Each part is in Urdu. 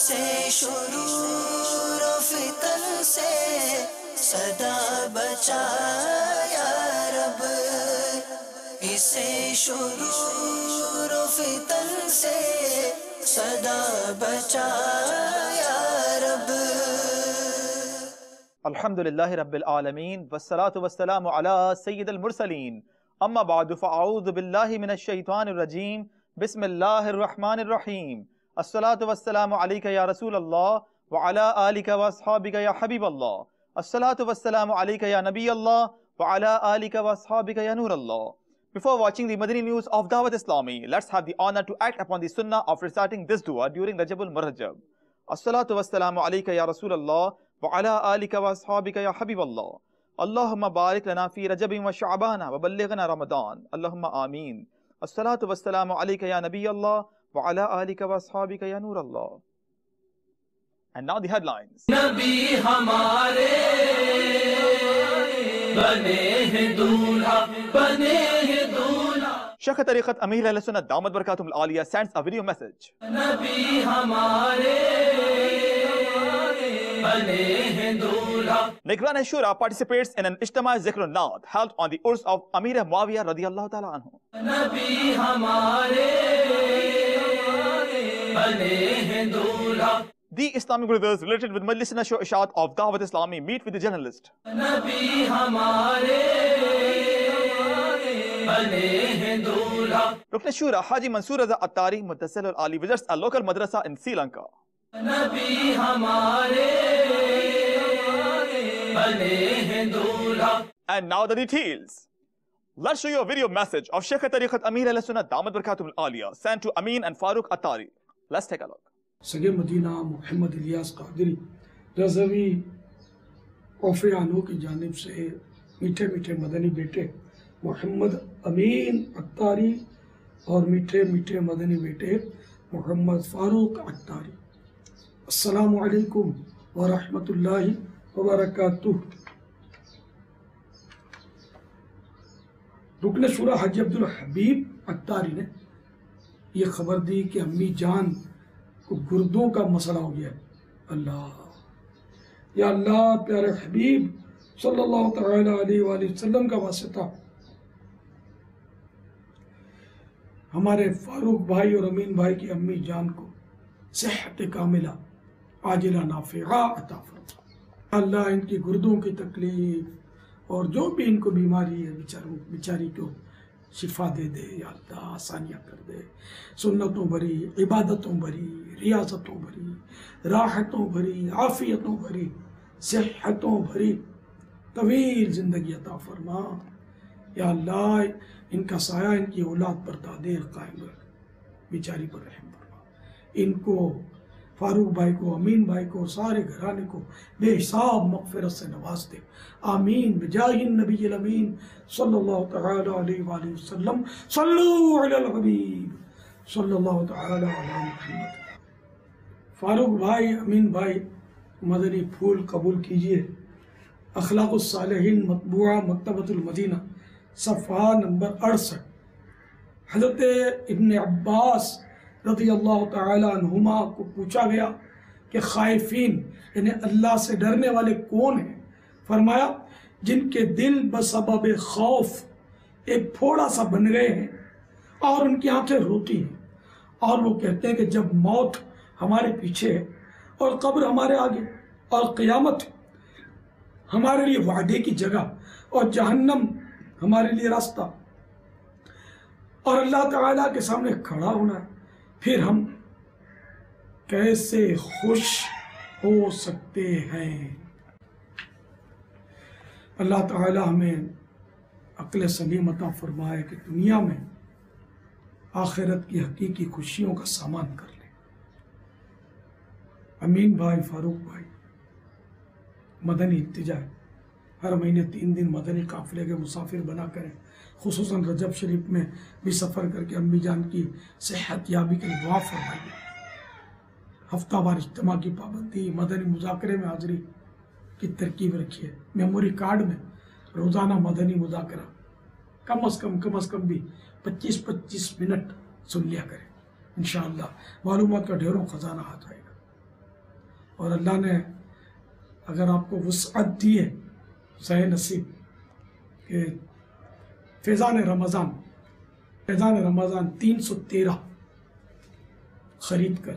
اسے شرور و فتن سے صدا بچا یا رب، اسے شرور و فتن سے صدا بچا یا رب۔ الحمدللہ رب العالمین والصلاة والسلام علی سید المرسلین، اما بعد فاعوذ باللہ من الشیطان الرجیم، بسم اللہ الرحمن الرحیم۔ الصلاة والسلام علیکہ یا رسول اللہ وعلی آلکہ واصحابکہ یا حبیب اللہ۔ الصلاة والسلام علیکہ یا نبی اللہ وعلی آلکہ واصحابکہ یا نور اللہ۔ Before watching the Madani news of Dawat Islami, let's have the honor to act upon the sunnah of reciting this dua during Rajabul Murrajab. As-salatu wassalamu alayka ya Rasulallah wa ala alika wa ashabika ya Habiballah. Allahumma barik lana fi Rajabin wa Sha'bana wa ballighna Ramadan. Allahumma ameen. As-salatu wassalamu alayka ya Nabi Allah wa ala alika wa ashabika ya Nur Allah. And now the headlines. نبی ہمارے بنے ہیں دولہا، بنے ہیں دولہا۔ Shaykh Tariqat Amir Ahl Sunnah Damat Barakatum Al-Aliyah sends a video message. نبی ہمارے بنے ہیں دولہا۔ Nikran Shura participates in an Ijtima Zikrun Naat held on the Urs of Amir Muawiyah radiyallahu ta'ala anhu. نبی ہمارے بنے ہیں دولہا۔ The Islamic brothers related with Majlis Nashr Ishaat of Dawat Islami meet with the journalist. نبی ہمارے بنے ہیں دولہا۔ Rukn Shura Haji Mansoor Raza Attari Muttasil Al-Ali visits a local madrasa in Sri Lanka. نبی ہمارے بنے ہیں دولہا۔ And now the details. Let's show you a video message of Shaykh Tariqat Amir Ahl Sunnah Damat Barakatum Al-Aliyah sent to Amin and Farooq Attari. Let's take a look. سگے مدینہ محمد الیاس قادری رضوی اوفیانو کی جانب سے میٹھے میٹھے مدنی بیٹے محمد امین اتاری اور میٹھے میٹھے مدنی بیٹے محمد فاروق اتاری، السلام علیکم ورحمۃ اللہ وبرکاتہ۔ رکن شورا حاجی عبدالحبیب اتاری نے یہ خبر دی کہ امی جان کو گردوں کا مسئلہ ہو گیا ہے۔ اللہ یا اللہ پیارے حبیب صلی اللہ تعالی علیہ وآلہ وسلم کا واسطہ ہمارے فاروق بھائی اور امین بھائی کی امی جان کو صحت کاملہ عاجلہ نافعہ عطا فرما۔ اللہ ان کی گردوں کی تکلیف اور جو بھی ان کو بیماری ہے بیچاری کو شفا دے دے یا اللہ، آسانیاں کر دے، سنتوں بھری، عبادتوں بھری، ریاضتوں بھری، راحتوں بھری، عافیتوں بھری، صحتوں بھری طویل زندگی عطا فرما۔ یا اللہ ان کا سایہ ان کی اولاد پر تا دیر قائم رکھ، بیچاری پر رحم فرما، ان کو فاروق بھائی کو، امین بھائی کو، سارے گھرانے کو بے حساب مغفرت سے نواز دے، آمین بجاہ النبی الامین صلی اللہ تعالی علیہ وآلہ وسلم۔ صلو علی الحبیب صلی اللہ تعالی علی محمد۔ فاروق بھائی، امین بھائی، مدنی پھول قبول کیجئے۔ اخلاق الصالحین مطبوعہ مکتبۃ المدینہ صفحہ نمبر 68۔ حضرت ابن عباس رضی اللہ تعالی عنہما کو پوچھا گیا کہ خائفین یعنی اللہ سے ڈرنے والے کون ہیں؟ فرمایا جن کے دل بسبب خوف ایک پھوڑا سا بن گئے ہیں اور ان کی آنکھیں روتی ہیں، اور وہ کہتے ہیں کہ جب موت ہمارے پیچھے ہے اور قبر ہمارے آگے اور قیامت ہمارے لیے وعدے کی جگہ اور جہنم ہمارے لیے راستہ اور اللہ تعالیٰ کے سامنے کھڑا ہونا ہے، پھر ہم کیسے خوش ہو سکتے ہیں؟ اللہ تعالیٰ ہمیں عقل سلیم عطا فرمائے کہ دنیا میں آخرت کی حقیقی خوشیوں کا سامان کر لیں۔ امین بھائی، فاروق بھائی، مدنی التجا ہے، ہر مہینے 3 دن مدنی قافلے کے مسافر بنا کریں، خصوصاً رجب شریف میں بھی سفر کر کے امی جان کی صحت یابی کے لیے دعا فرمائیے۔ ہفتہ وار اجتماع کی پابندی، مدنی مذاکرے میں حاضری کی ترکیب رکھیے، میموری کارڈ میں روزانہ مدنی مذاکرہ کم از کم بھی 25 منٹ سن لیا کریں، انشاءاللہ معلومات کا ڈھیروں خزانہ آ جائے گا۔ اور اللہ نے اگر آپ کو وسعت دی ہے صحیح نصیب کہ فیضان رمضان 313 خرید کر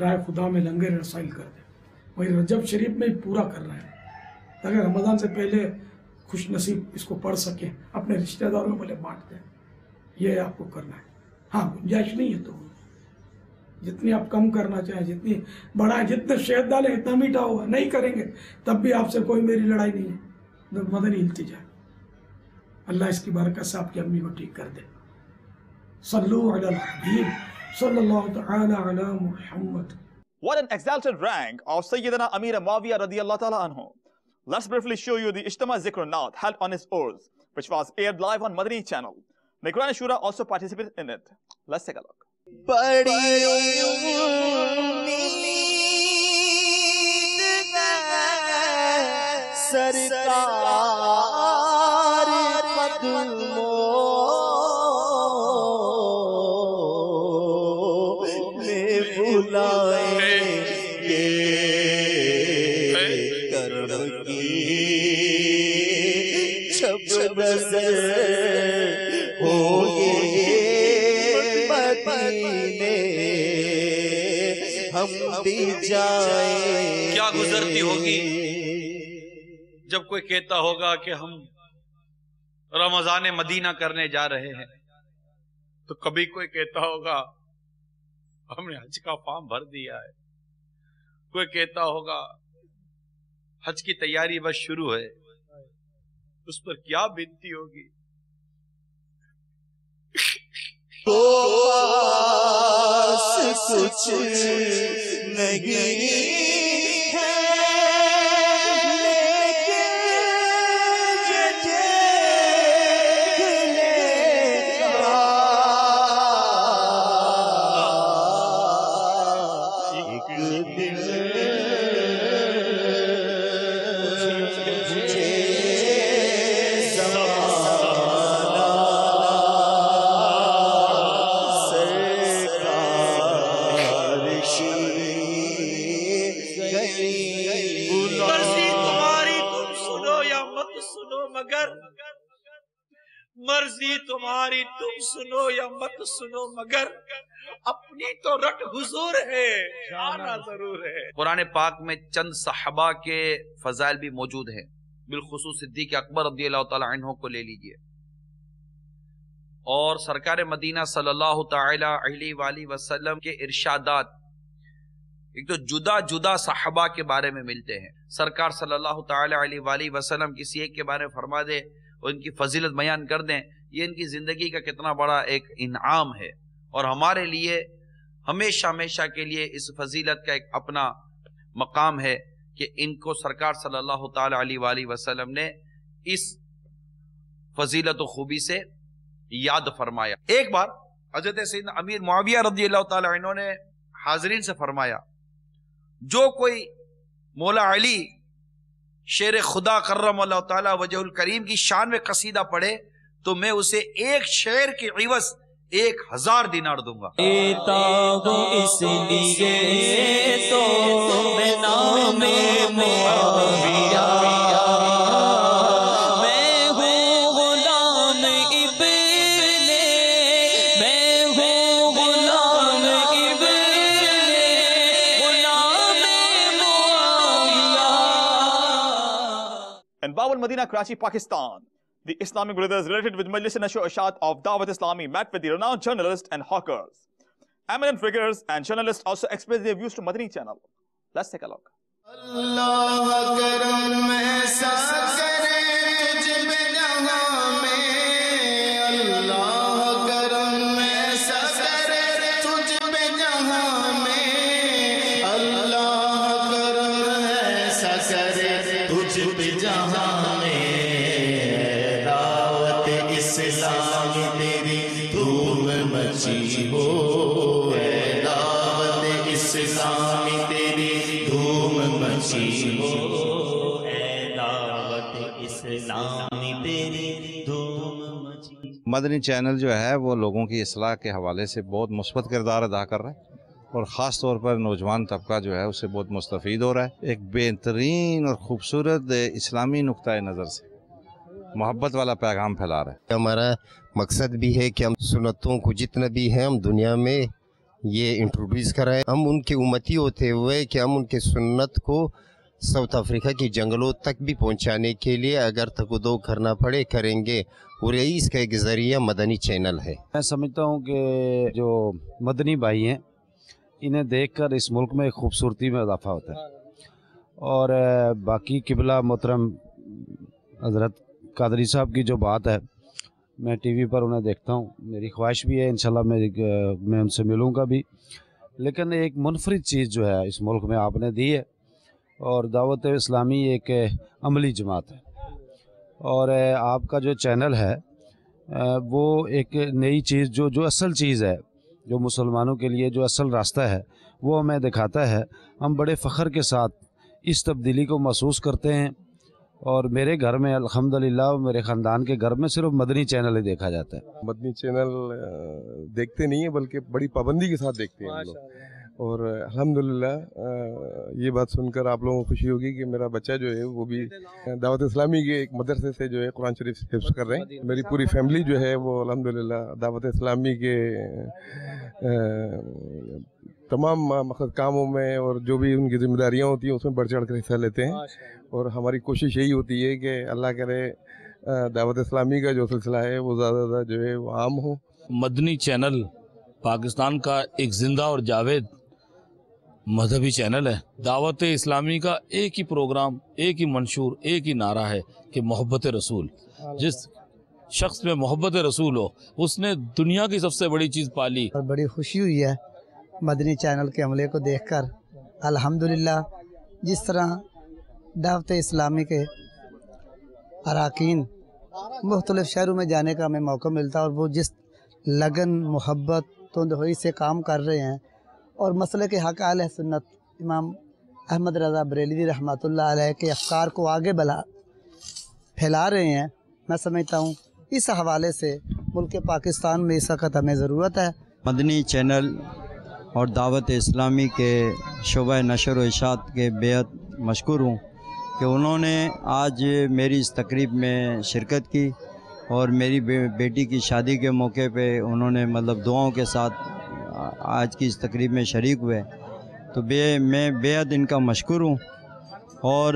رائے خدا میں لنگر رسائل کر دیں، وہی رجب شریف میں ہی پورا کر رہے ہیں تاکہ رمضان سے پہلے خوش نصیب اس کو پڑھ سکیں، اپنے رشتہ داروں میں بولے بانٹ دیں، یہ آپ کو کرنا ہے۔ ہاں گنجائش نہیں ہے تو جتنی آپ کم کرنا چاہیں، جتنی بڑھائیں، جتنے شہد ڈالیں اتنا میٹھا ہوگا، نہیں کریں گے تب بھی آپ سے کوئی میری لڑائی نہیں ہے، مدنی ہلتی جائے۔ اللہ اس کی برکت سے آپ کی امی کو ٹھیک کر دے۔ صلو علی الحبیب صلی اللہ تعالی علی محمد۔ What an exalted rank of Sayyidina Amir Muawiyah radiyallahu ta'ala anhu. Let's briefly show you the Ijtima Zikr Naat held on his Urs, which was aired live on Madani channel. The Quran Shura also participated in it. Let's take a look. کیا گزرتی ہوگی جب کوئی کہتا ہوگا کہ ہم رمضان مدینہ کرنے جا رہے ہیں، تو کبھی کوئی کہتا ہوگا ہم نے حج کا فارم بھر دیا ہے، کوئی کہتا ہوگا حج کی تیاری بس شروع ہے۔ اس پر کیا بیتتی ہوگی؟ کچھ نہیں ہے مرضی تمہاری تم سنو یا مت سنو، مگر اپنی تو رٹ حضور ہے، جانا ضرور ہے۔ قرآن پاک میں چند صحابہ کے فضائل بھی موجود ہیں، بالخصوص صدیق اکبر رضی اللہ تعالی عنہ کو لے لیجئے، اور سرکار مدینہ صلی اللہ تعالی علیہ وآلہ وسلم کے ارشادات ایک تو جدا جدا صحابہ کے بارے میں ملتے ہیں۔ سرکار صلی اللہ تعالی علیہ وآلہ وسلم کسی ایک کے بارے میں فرما دے اور ان کی فضیلت بیان کر دیں، یہ ان کی زندگی کا کتنا بڑا ایک انعام ہے، اور ہمارے لیے ہمیشہ ہمیشہ کے لیے اس فضیلت کا ایک اپنا مقام ہے کہ ان کو سرکار صلی اللہ تعالی علیہ وآلہ وسلم نے اس فضیلت و خوبی سے یاد فرمایا۔ ایک بار حضرت سیدنا امیر معاویہ رضی اللہ تعالی عنہ نے حاضرین سے فرمایا، جو کوئی مولا علی شیر خدا کرم اللہ تعالی وجہ الکریم کی شان میں قصیدہ پڑھے تو میں اسے ایک شعر کی عوض 1000 دینار دوں گا۔ اس لیے تو میں نام معاویہ، میں ہوں غلام ابن، میں ہوں غلام ابن غلام معاویہ۔ In Bawal Madina, Karachi, Pakistan, the Islamic brothers related with Majlis Nashr Ashat of Dawat Islami met with the renowned journalists and hawkers. Eminent figures and journalists also expressed their views to Madani channel. Let's take a look. اللہ کرم ایسا کرے تجھ پہ جہاں میں، اللہ کرم ایسا کرے تجھ پہ جہاں میں، اللہ کرم ایسا کرے تجھ پہ جہاں میں، دعوت اسلام تیری دھوم مچی ہو، دعوت اسلام تیری دھوم مچی ہو، دعوت اسلامی تیری دھوم مچی۔ مدنی چینل جو ہے وہ لوگوں کی اصلاح کے حوالے سے بہت مثبت کردار ادا کر رہا ہے، اور خاص طور پر نوجوان طبقہ جو ہے اسے بہت مستفید ہو رہا ہے. ایک بہترین اور خوبصورت اسلامی نقطۂ نظر سے محبت والا پیغام پھیلا رہا ہے. ہمارا مقصد بھی ہے کہ ہم سنتوں کو جتنا بھی ہے ہم دنیا میں یہ انٹروڈیوس کرائیں. ہم ان کے امتی ہوتے ہوئے کہ ہم ان کے سنت کو ساؤتھ افریقہ کی جنگلوں تک بھی پہنچانے کے لیے اگر تک دو کرنا پڑے کریں گے. اور یہی اس کا ایک ذریعہ مدنی چینل ہے. میں سمجھتا ہوں کہ جو مدنی بھائی ہیں انہیں دیکھ کر اس ملک میں خوبصورتی میں اضافہ ہوتا ہے. اور باقی قبلہ محترم حضرت قادری صاحب کی جو بات ہے میں ٹی وی پر انہیں دیکھتا ہوں, میری خواہش بھی ہے انشاءاللہ میں ان سے ملوں گا بھی. لیکن ایک منفرد چیز جو ہے اس ملک میں آپ نے دی ہے, اور دعوت اسلامی ایک عملی جماعت ہے, اور آپ کا جو چینل ہے وہ ایک نئی چیز جو اصل چیز ہے, جو مسلمانوں کے لیے جو اصل راستہ ہے وہ ہمیں دکھاتا ہے. ہم بڑے فخر کے ساتھ اس تبدیلی کو محسوس کرتے ہیں. اور میرے گھر میں الحمدللہ میرے خاندان کے گھر میں صرف مدنی چینل ہی دیکھا جاتا ہے. مدنی چینل دیکھتے نہیں ہیں بلکہ بڑی پابندی کے ساتھ دیکھتے ہیں ہم لوگ. اور الحمدللہ یہ بات سن کر آپ لوگوں کو خوشی ہوگی کہ میرا بچہ جو ہے وہ بھی دعوت اسلامی کے ایک مدرسے سے جو ہے قرآن شریف حفظ کر رہے ہیں. میری پوری فیملی جو ہے وہ الحمدللہ دعوت اسلامی کے تمام مقصد کاموں میں اور جو بھی ان کی ذمہ داریاں ہوتی ہیں اس میں بڑھ چڑھ کر حصہ لیتے ہیں. اور ہماری کوشش یہی ہوتی ہے کہ اللہ کرے دعوت اسلامی کا جو سلسلہ ہے وہ زیادہ سے زیادہ جو ہے وہ عام ہو. مدنی چینل پاکستان کا ایک زندہ اور جاوید مذہبی چینل ہے. دعوت اسلامی کا ایک ہی پروگرام, ایک ہی منشور, ایک ہی نعرہ ہے کہ محبت رسول. جس شخص میں محبت رسول ہو اس نے دنیا کی سب سے بڑی چیز پالی. اور بڑی خوشی ہوئی ہے مدنی چینل کے عملے کو دیکھ کر. الحمدللہ جس طرح دعوت اسلامی کے اراکین مختلف شہروں میں جانے کا ہمیں موقع ملتا ہے اور وہ جس لگن محبت تندہوئی سے کام کر رہے ہیں اور مسلک حق اہل سنت امام احمد رضا بریلوی رحمۃ اللہ علیہ کے افکار کو آگے پھیلا رہے ہیں, میں سمجھتا ہوں اس حوالے سے ملک پاکستان میں اس وقت ہمیں ضرورت ہے. مدنی چینل اور دعوت اسلامی کے شعبہ نشر و اشاعت کے بیعت مشکور ہوں کہ انہوں نے آج میری اس تقریب میں شرکت کی اور میری بیٹی کی شادی کے موقع پہ انہوں نے مطلب دعاؤں کے ساتھ آج کی اس تقریب میں شریک ہوئے. تو میں بیعت ان کا مشکور ہوں, اور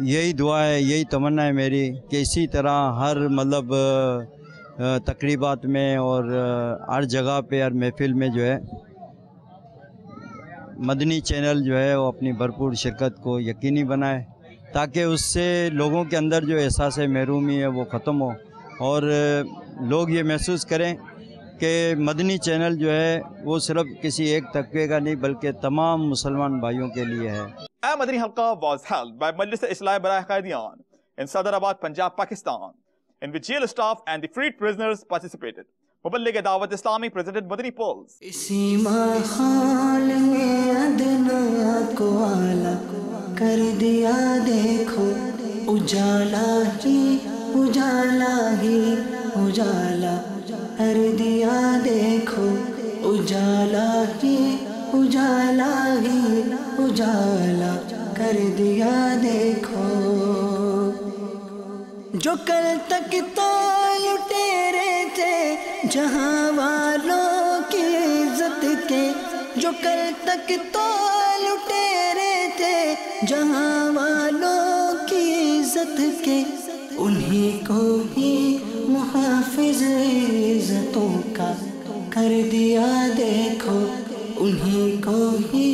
یہی دعا ہے, یہی تمنا ہے میری کہ اسی طرح ہر مطلب تقریبات میں اور ہر جگہ پہ ہر محفل میں جو ہے مدنی چینل جو ہے وہ اپنی بھرپور شرکت کو یقینی بنائے, تاکہ اس سے لوگوں کے اندر جو احساس محرومی ہے وہ ختم ہو اور لوگ یہ محسوس کریں کہ مدنی چینل جو ہے وہ صرف کسی ایک طبقے کا نہیں بلکہ تمام مسلمان بھائیوں کے لیے ہے. مدنی حلقہ was held by Majlis Islah Barah Qaidian in Sadarabad, Punjab, Pakistan, in which jail staff and the freed prisoners participated. مبلغ دعوت اسلامی presented Madani Pulse. اسی ماحول میں ادنا کو آلہ کر دیا دیکھو, اجالا ہی اجالا ہی اجالا کر دیا دیکھو, اجالا ہی اجالا ہی اجالا کر دیا دیکھو. جو کل تک تو لٹیرے تھے جہاں والوں کی عزت کے, جو کل تک تو لٹیرے تھے جہاں والوں کی عزت کے, انہی کو ہی محافظ عزتوں کا کر دیا دیکھو, انہی کو ہی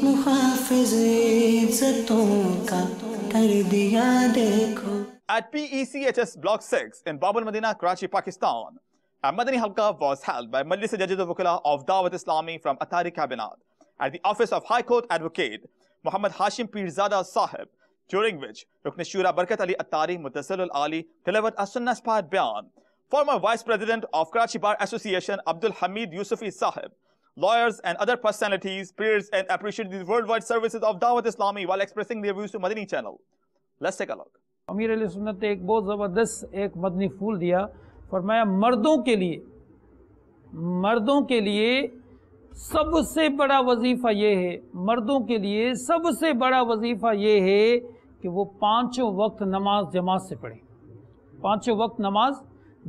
محافظ عزتوں کا کر دیا دیکھو. At PECHS Block 6 in Bab al Madina, Karachi, Pakistan, a Madani Halqa was held by Majlis Jadid al-Wukala of Dawat Islami from Atari Cabinet at the office of High Court Advocate Muhammad Hashim Pirzada Sahib, during which Rukn Shura Barkat Ali Attari Muttasil al-Ali delivered a sunnah-inspired bayan. Former Vice President of Karachi Bar Association Abdul Hamid Yusufi Sahib, lawyers and other personalities praised and appreciated the worldwide services of Dawat Islami while expressing their views to Madani channel. Let's take a look. امیر علیہ سنت نے ایک بہت زبردست ایک مدنی پھول دیا, فرمایا مردوں کے لیے سب سے بڑا وظیفہ یہ ہے، مردوں کے لیے سب سے بڑا وظیفہ یہ ہے کہ وہ 5 وقت نماز جماعت سے پڑھے، 5 وقت نماز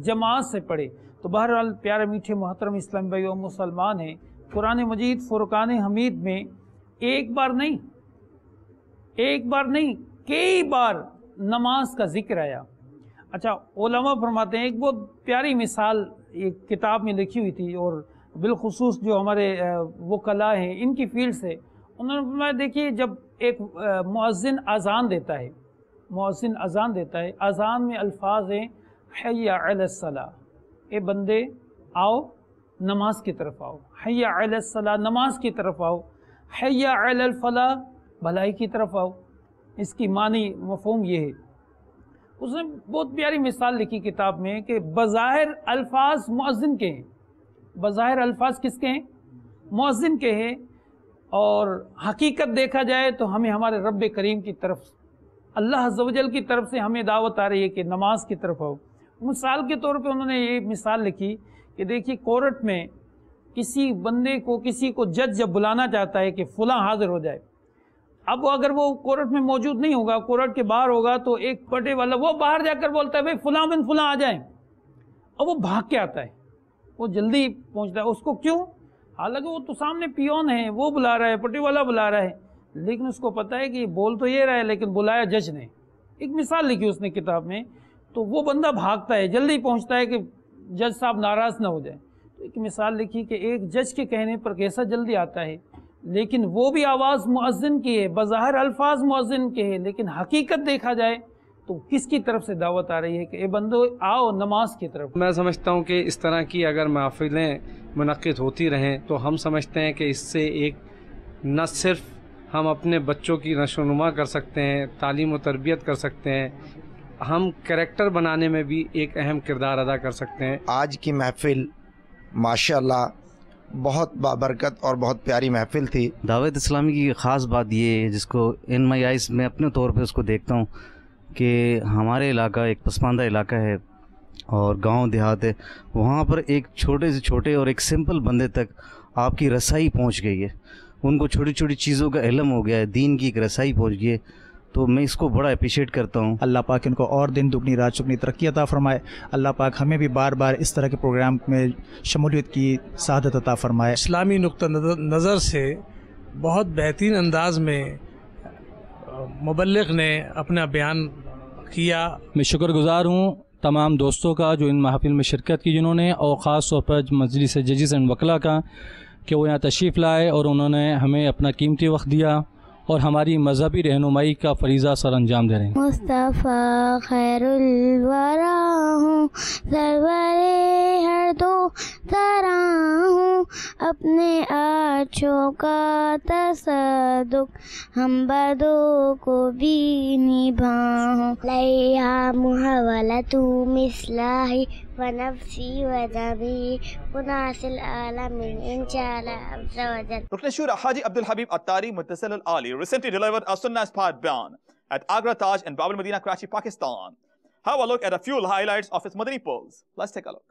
جماعت سے پڑھے۔ تو بہرحال پیارے میٹھے محترم اسلامی بھائی و مسلمان ہیں، قرآن مجید فرقان حمید میں ایک بار نہیں کئی بار نماز کا ذکر آیا۔ اچھا، علماء فرماتے ہیں، ایک بہت پیاری مثال ایک کتاب میں لکھی ہوئی تھی، اور بالخصوص جو ہمارے وکلاء ہیں ان کی فیلڈ سے، انہوں نے فرمایا دیکھیے جب ایک مؤذن اذان دیتا ہے، اذان میں الفاظ ہیں حی علی الصلاۃ، اے بندے آؤ نماز کی طرف آؤ، حی علی الصلاۃ نماز کی طرف آؤ، حی علی الفلاح بھلائی کی طرف آؤ۔ اس کی معنی مفہوم یہ ہے۔ اس نے بہت پیاری مثال لکھی کتاب میں کہ بظاہر الفاظ مؤذن کے ہیں، بظاہر الفاظ کس کے ہیں؟ مؤذن کے ہیں، اور حقیقت دیکھا جائے تو ہمیں ہمارے رب کریم کی طرف، اللہ عز و جل کی طرف سے ہمیں دعوت آ رہی ہے کہ نماز کی طرف آؤ۔ مثال کے طور پہ انہوں نے یہ مثال لکھی کہ دیکھیے کورٹ میں کسی بندے کو، کسی کو جج جب بلانا چاہتا ہے کہ فلاں حاضر ہو جائے، اب اگر وہ کورٹ میں موجود نہیں ہوگا، کورٹ کے باہر ہوگا، تو ایک پٹے والا وہ باہر جا کر بولتا ہے بھئی فلاں بن فلاں آ جائیں، اور وہ بھاگ کے آتا ہے، وہ جلدی پہنچتا ہے۔ اس کو کیوں؟ حالانکہ وہ تو سامنے پیون ہے، وہ بلا رہا ہے، پٹے والا بلا رہا ہے، لیکن اس کو پتہ ہے کہ بول تو یہ رہا ہے لیکن بلایا جج نے۔ ایک مثال لکھی اس نے کتاب میں، تو وہ بندہ بھاگتا ہے، جلدی پہنچتا ہے کہ جج صاحب ناراض نہ ہو جائے۔ تو ایک مثال لکھی کہ ایک جج کے کہنے پر کیسا جلدی آتا ہے، لیکن وہ بھی آواز مؤذن کی ہے، بظاہر الفاظ مؤذن کے ہیں، لیکن حقیقت دیکھا جائے تو کس کی طرف سے دعوت آ رہی ہے کہ اے بندو آؤ نماز کی طرف۔ میں سمجھتا ہوں کہ اس طرح کی اگر محفلیں منعقد ہوتی رہیں تو ہم سمجھتے ہیں کہ اس سے ایک نہ صرف ہم اپنے بچوں کی نشو و نما کر سکتے ہیں، تعلیم و تربیت کر سکتے ہیں، ہم کریکٹر بنانے میں بھی ایک اہم کردار ادا کر سکتے ہیں۔ آج کی محفل ماشاءاللہ بہت بابرکت اور بہت پیاری محفل تھی۔ دعوت اسلامی کی خاص بات یہ ہے، جس کو ان مائی آئیز میں اپنے طور پہ اس کو دیکھتا ہوں، کہ ہمارے علاقہ ایک پسماندہ علاقہ ہے اور گاؤں دیہات ہے، وہاں پر ایک چھوٹے سے چھوٹے اور ایک سمپل بندے تک آپ کی رسائی پہنچ گئی ہے، ان کو چھوٹی چھوٹی چیزوں کا علم ہو گیا ہے، دین کی ایک رسائی پہنچ گئی ہے، تو میں اس کو بڑا اپریشیٹ کرتا ہوں۔ اللہ پاک ان کو اور دن دگنی رات چگنی ترقی عطا فرمائے۔ اللہ پاک ہمیں بھی بار بار اس طرح کے پروگرام میں شمولیت کی سعادت عطا فرمائے۔ اسلامی نقطہ نظر سے بہت بہترین انداز میں مبلغ نے اپنا بیان کیا۔ میں شکر گزار ہوں تمام دوستوں کا جو ان محافل میں شرکت کی جنہوں نے، اور خاص طور پر مجلس ججز اینڈ وکلا کا کہ وہ یہاں تشریف لائے اور انہوں نے ہمیں اپنا قیمتی وقت دیا اور ہماری مذہبی رہنمائی کا فریضہ سر انجام دے رہے ہیں۔ مصطفیٰ خیر الورا ہوں، سرور ہر دو طرح ہوں، اپنے آنچوں کا تصدق ہم بدوں کو بھی نبھاؤں، لیہا محاولۃ مصلاحی ونفسی ودمی وناس العالم انشاءاللہ عز وجل۔ رکن شورا حاجی عبدالحبیب عطاری متصل العالی recently delivered a Sunnah-inspired bayan at Agra Taj in Bab al-Madina, Karachi, Pakistan. Have a look at a few highlights of its Madani pearls. Let's take a look.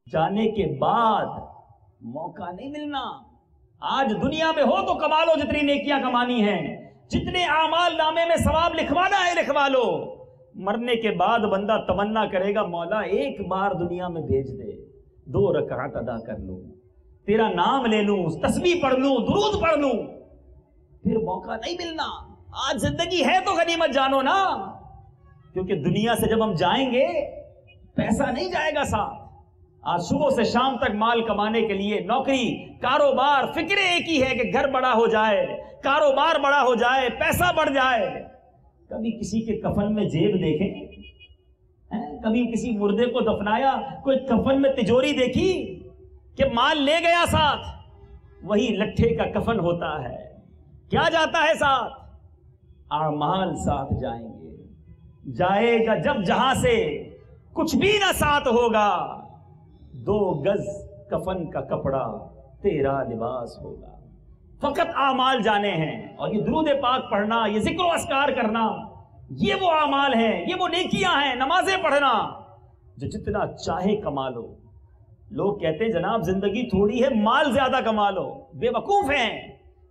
جانے کے بعد موقع نہیں ملنا۔ آج دنیا میں ہو تو کما لو، جتنی نیکیاں کمانی ہیں، جتنے اعمال نامے میں ثواب لکھوانا ہے لکھوا لو۔ مرنے کے بعد بندہ تمنا کرے گا مولا ایک بار دنیا میں بھیج دے، 2 رکعت ادا کر لوں، تیرا نام لے لوں، تسبیح پڑھ لوں، درود پڑھ لوں، پھر موقع نہیں ملنا۔ آج زندگی ہے تو غنیمت جانو نا، کیونکہ دنیا سے جب ہم جائیں گے پیسہ نہیں جائے گا ساتھ۔ آج صبح سے شام تک مال کمانے کے لیے نوکری، کاروبار، فکر ایک ہی ہے کہ گھر بڑا ہو جائے، کاروبار بڑا ہو جائے، پیسہ بڑھ جائے۔ کبھی کسی کے کفن میں جیب دیکھیں؟ کبھی کسی مردے کو دفنایا کوئی کفن میں تجوری دیکھی کہ مال لے گیا ساتھ؟ وہی لٹھے کا کفن ہوتا ہے، کیا جاتا ہے ساتھ؟ اعمال ساتھ جائیں گے۔ جائے گا جب جہاں سے کچھ بھی نہ ساتھ ہوگا، 2 گز کفن کا کپڑا تیرا لباس ہوگا۔ فقط اعمال جانے ہیں، اور یہ درود پاک پڑھنا، یہ ذکر و اذکار کرنا، یہ وہ اعمال ہیں، یہ وہ نیکیاں ہیں، نمازیں پڑھنا جو جتنا چاہے کما لو، لوگ کہتے ہیں جناب زندگی تھوڑی ہے مال زیادہ کما لو، بے وقوف ہیں،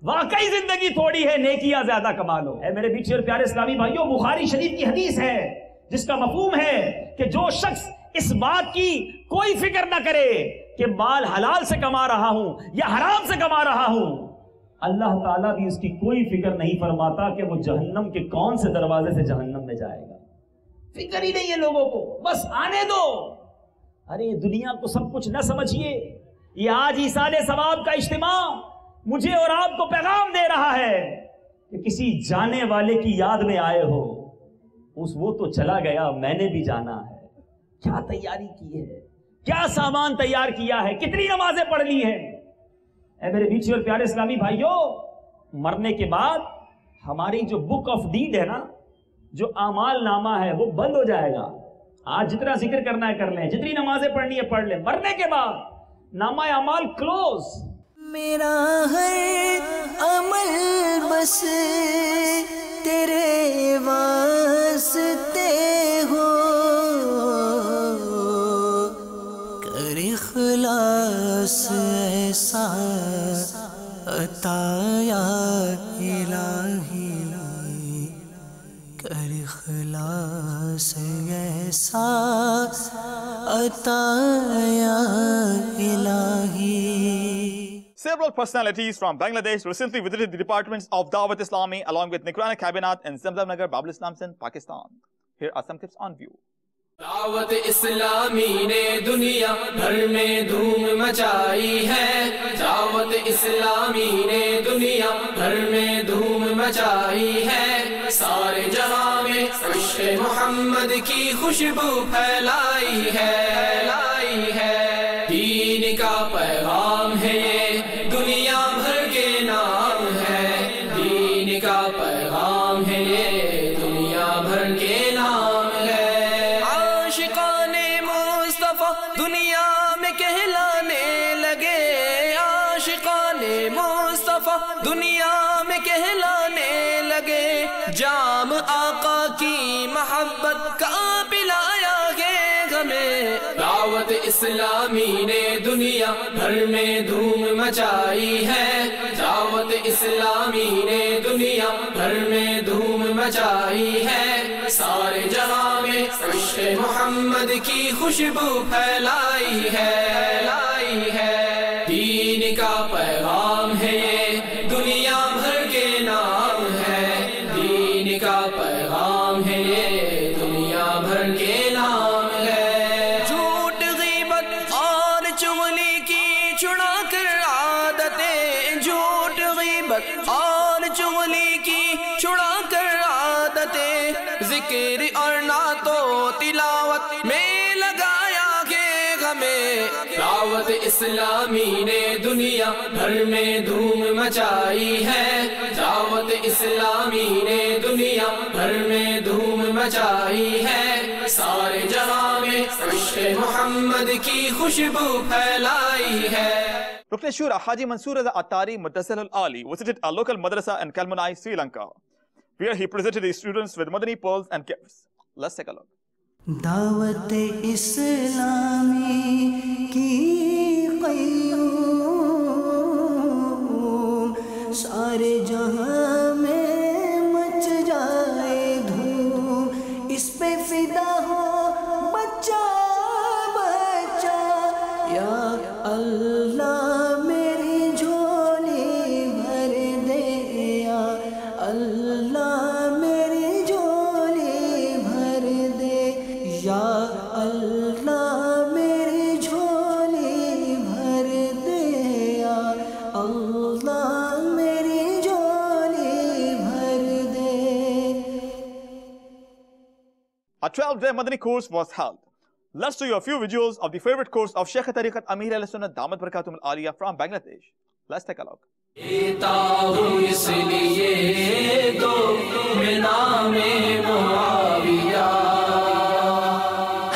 واقعی زندگی تھوڑی ہے نیکیاں زیادہ کما لو۔ اے میرے بیٹے اور پیارے اسلامی بھائیوں، بخاری شریف کی حدیث ہے جس کا مفہوم ہے کہ جو شخص اس بات کی کوئی فکر نہ کرے کہ مال حلال سے کما رہا ہوں یا حرام سے کما رہا ہوں، اللہ تعالیٰ بھی اس کی کوئی فکر نہیں فرماتا کہ وہ جہنم کے کون سے دروازے سے جہنم میں جائے گا۔ فکر ہی نہیں ہے لوگوں کو، بس آنے دو۔ ارے دنیا کو سب کچھ نہ سمجھیے، یہ آج ایصال ثواب کا اجتماع مجھے اور آپ کو پیغام دے رہا ہے کہ کسی جانے والے کی یاد میں آئے ہو، وہ تو چلا گیا، میں نے بھی جانا ہے۔ کیا تیاری کی ہے، کیا سامان تیار کیا ہے، کتنی نمازیں پڑھ لی ہیں۔ اے میرے بیچے اور پیارے اسلامی بھائیوں، مرنے کے بعد ہماری جو بک آف ڈیڈ ہے نا، جو اعمال نامہ ہے، وہ بند ہو جائے گا۔ آج جتنا ذکر کرنا ہے کر لیں، جتنی نمازیں پڑھنی ہے پڑھ لیں، مرنے کے بعد نامہ اعمال کلوز۔ میرا ہر عمل بس تیرے واسطے ہو، کر اخلاص ایسا عطا یا الہی، کر اخلاص ایسا عطا یا الہی۔ Several personalities from Bangladesh recently visited the departments of Dawat Islami along with Nikrana Cabinet in Zamzam Nagar, Babul Islam Sindh, Pakistan. Here are some clips on view. دعوت اسلامی نے دنیا بھر میں دھوم مچائی ہے، دعوت اسلامی نے دنیا بھر میں دھوم مچائی ہے، سارے جہاں میں عشق محمد کی خوشبو پھیلائی ہے، دین کا پیغام ہے یہ دنیا بھر کے نام ہے، دین کا پیغام ہے یہ دنیا بھر کے نام ہے۔ دنیا میں کہلانے لگے، عاشقان مصطفیٰ دنیا میں کہلانے لگے، جام آقا کی محبت کا پلایا گے ہمیں۔ دعوت اسلامی نے دنیا بھر میں دھوم مچائی ہے، دعوت اسلامی نے دنیا بھر میں دھوم مچائی ہے، سارے جہاں میں عشق محمد کی خوشبو پھیلائی ہے، دین کا پیغام ہے یہ دنیا بھر کے نام ہے، دین کا پیغام ہے یہ دنیا بھر کے نام ہے۔ جھوٹ غیبت اور چغلی کی چھڑا کر عادتیں، جھوٹ غیبت اور چغلی کی چھڑا کر عادتیں، ذکر اور نعت و تلاوت میں لگایا گے ہمیں۔ دعوت اسلامی نے دنیا بھر میں دھوم مچائی ہے، دعوت اسلامی نے دنیا بھر میں دھوم مچائی ہے، سارے جہاں میں عشق محمد کی خوشبو پھیلائی ہے۔ Rukn Shura Haji Mansoor Raza Attari Muttasil Al-Ali visited a local madrasa in Kalmunai, Sri Lanka, where he presented his students with Madani pearls and gifts. Let's take a look. دعوت اسلامی کی قیوم سارے جہاں میں مچ جائے دھوم، اس پہ فدا ہو بچہ بچہ، یا اللہ میری جھولی بھر دے، یا اللہ میری جھولی بھر دے، یا اللہ میری جھولی بھر دے، یا اللہ میری جھولی بھر دے۔ A 12-day Madani course was held. Let's show you a few visuals of the favorite course of Sheikh Tariqat Amir Ahl-Sunnah Damat Barakatum Al-Aliyah from Bangladesh. Let's take a look. دیتا ہوں اس لیے دو میں نام معاویہ،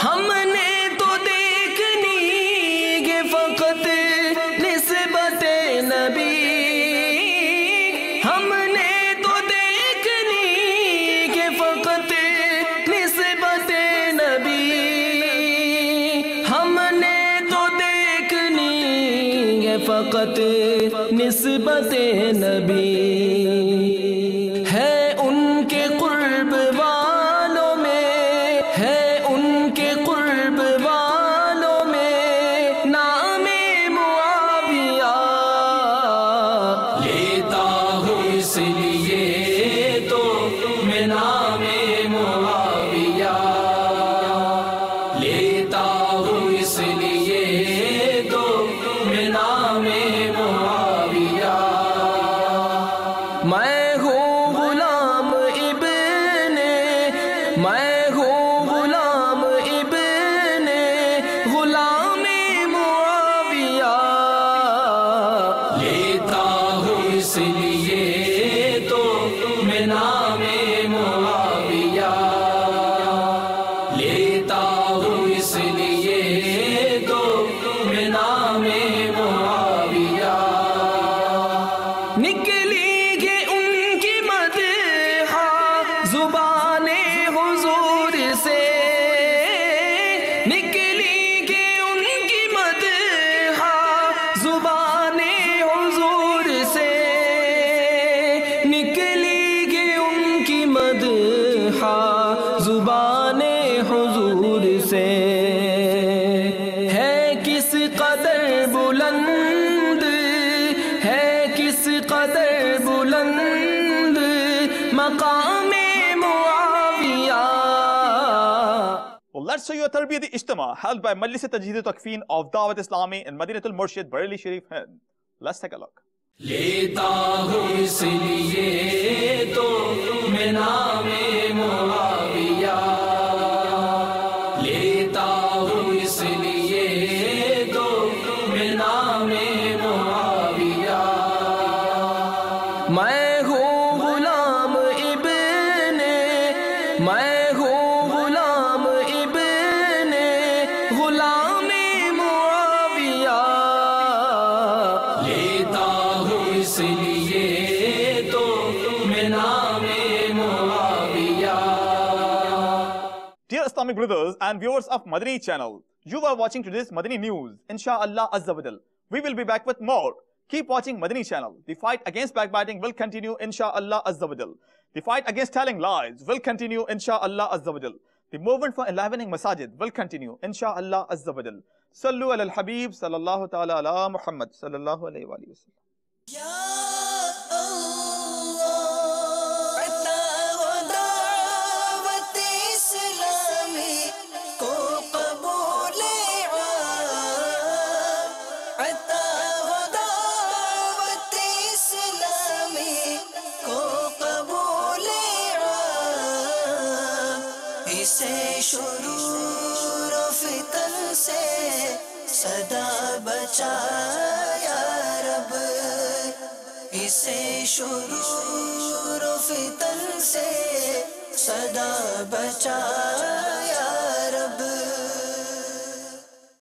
ہم نے تو دیکھنی کہ فقط نسبت نبی، ہم نے تو دیکھنی کہ فقط نسبت نبی، ہم نے تو دیکھنی فقط نسبت نبی ہے ان کے قرب والوں میں، ہے ان کے قرب والوں میں نام معاویہ، لیتا ہوں اس لیے تو میں نام معاویہ، لیتا ہوں اس لیے تو میں نام معاویہ، میں ہوں غلام ابن، میں ہوں غلام ابن غلام معاویہ، لیتا ہوں اس لیے تو میں نام معاویہ، لیتا ہوں اس لیے تو میں نام معاویہ، نکلی گے ان کی مدح زبان حضور سے، نکلی گے ان کی مدح زبان حضور سے، نکلی گے ان کی مدح زبان حضور سے، ہے کس قدر بلند، ہے کس قدر بلند مقام معاویہ. Well, let's show you a Tarbiyat Ijtima held by Majlis Tajheed Takfeen of Dawat Islami in Madinatul Murshid, Bareilly Sharif, Hind. Let's take a look. لیتا ہوں اس لیے تو میں نام معاویہ، لیتا ہوں اس لیے تو میں نام معاویہ، میں ہوں غلام ابن، میں ہوں غلام ابن غلام معاویہ، لیتا ہوں اس لیے تو میں نام معاویہ. Dear Islamic brothers and viewers of Madani channel, you are watching today's Madani news. Insha'Allah Azza wa Jal, we will be back with more. Keep watching Madani channel. The fight against backbiting will continue, Insha'Allah Azza wa Jal. The fight against telling lies will continue, Insha'Allah Azza wa Jal. The movement for enlivening masajid will continue, Insha'Allah Azza wa Jal. Sallu ala al-Habib sallallahu ta'ala ala Muhammad sallallahu alayhi wa sallam. شرور و فتن سے صدا بچا یا رب، اسے شرور و فتن سے صدا بچا